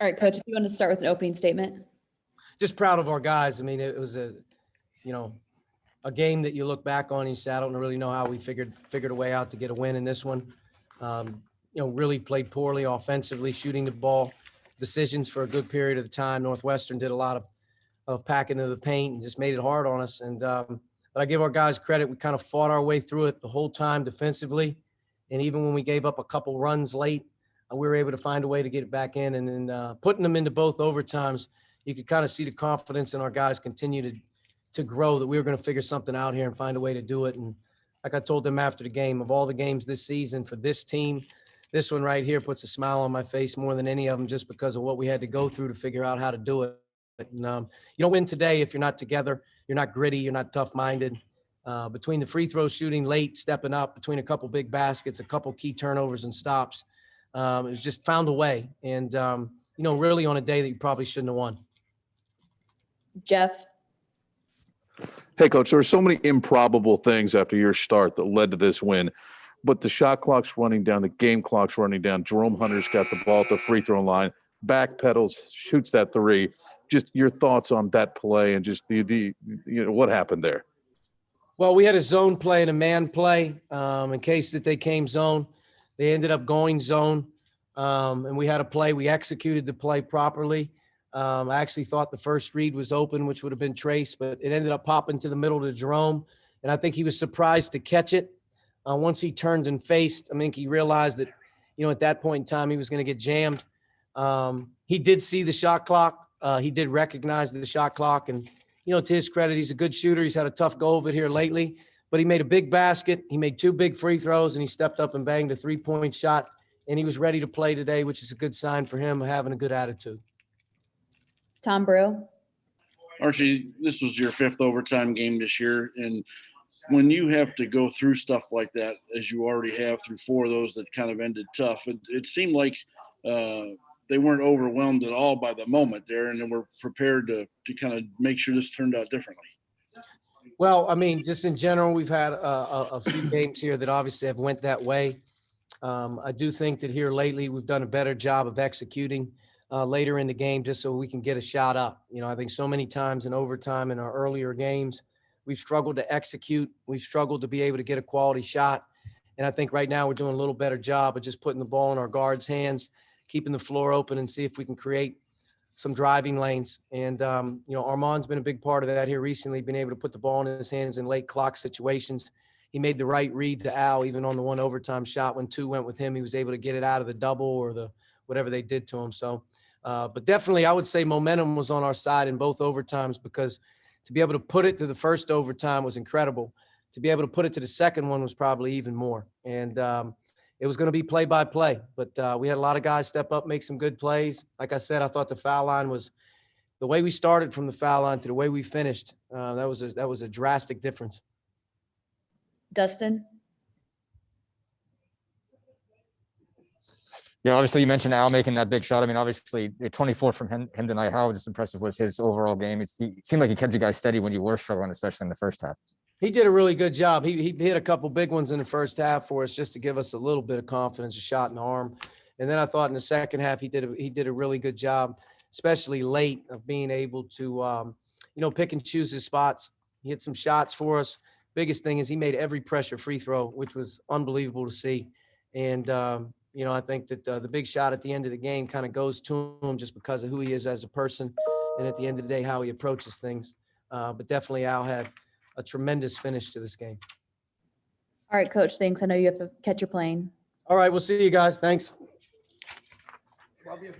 All right, Coach, if you want to start with an opening statement. Just proud of our guys. I mean, it was a game that you look back on and you say, I don't really know how we figured a way out to get a win in this one. Really played poorly offensively, shooting the ball, decisions for a good period of the time. Northwestern did a lot of packing to the paint and just made it hard on us. And but I give our guys credit. We kind of fought our way through it the whole time defensively. And even when we gave up a couple runs late, we were able to find a way to get it back in. And then putting them into both overtimes, you could kind of see the confidence in our guys continue to grow, that we were going to figure something out here and find a way to do it. And like I told them after the game, of all the games this season for this team, this one right here puts a smile on my face more than any of them, just because of what we had to go through to figure out how to do it. And, you don't win today if you're not together, you're not gritty, you're not tough-minded. Between the free throw shooting late, stepping up, between a couple big baskets, a couple key turnovers and stops, it was just found a way. And, really on a day that you probably shouldn't have won. Jeff. Hey, Coach, there were so many improbable things after your start that led to this win, but the shot clock's running down, the game clock's running down. Jerome Hunter's got the ball at the free throw line, backpedals, shoots that three. Just your thoughts on that play and just what happened there. Well, we had a zone play and a man play in case that they came zone. They ended up going zone, and we had a play. We executed the play properly. I actually thought the first read was open, which would have been Trace, but it ended up popping to the middle to Jerome, and I think he was surprised to catch it. Once he turned and faced, I think he realized that, at that point in time, he was going to get jammed. He did see the shot clock. He did recognize the shot clock, and, to his credit, he's a good shooter. He's had a tough go of it here lately, but he made a big basket. He made 2 big free throws, and he stepped up and banged a 3-point shot, and he was ready to play today, which is a good sign for him, having a good attitude. Tom Brew. Archie, this was your 5th overtime game this year, and when you have to go through stuff like that, as you already have through 4 of those that kind of ended tough, it seemed like they weren't overwhelmed at all by the moment there, and they were prepared to kind of make sure this turned out differently. Well, I mean, just in general, we've had a few games here that obviously have went that way. I do think that here lately we've done a better job of executing later in the game just so we can get a shot up. I think so many times in overtime in our earlier games, we've struggled to execute. We've struggled to be able to get a quality shot. And I think right now we're doing a little better job of just putting the ball in our guards' hands, keeping the floor open, and see if we can create some driving lanes. And, Armand's been a big part of that here recently, being able to put the ball in his hands in late clock situations. He made the right read to Al, even on the one overtime shot. When 2 went with him, he was able to get it out of the double or the whatever they did to him. So, but definitely I would say momentum was on our side in both overtimes, because to be able to put it to the first overtime was incredible. To be able to put it to the second one was probably even more. And it was going to be play by play, but we had a lot of guys step up, make some good plays. Like I said, I thought the foul line was the way we started from the foul line to the way we finished. That was a drastic difference. Dustin. Yeah, obviously you mentioned Al making that big shot. I mean, obviously the 24 from him tonight, how just impressive was his overall game? It seemed like he kept you guys steady when you were struggling, especially in the first half. He did a really good job. He hit a couple big ones in the first half for us just to give us a little bit of confidence, a shot in the arm. And then I thought in the second half he did a really good job, especially late, of being able to pick and choose his spots. He hit some shots for us. Biggest thing is he made every pressure free throw, which was unbelievable to see. And I think that the big shot at the end of the game kind of goes to him just because of who he is as a person, and at the end of the day how he approaches things. But definitely Al had a tremendous finish to this game. All right, Coach, thanks. I know you have to catch your plane. All right, we'll see you guys. Thanks. Love you.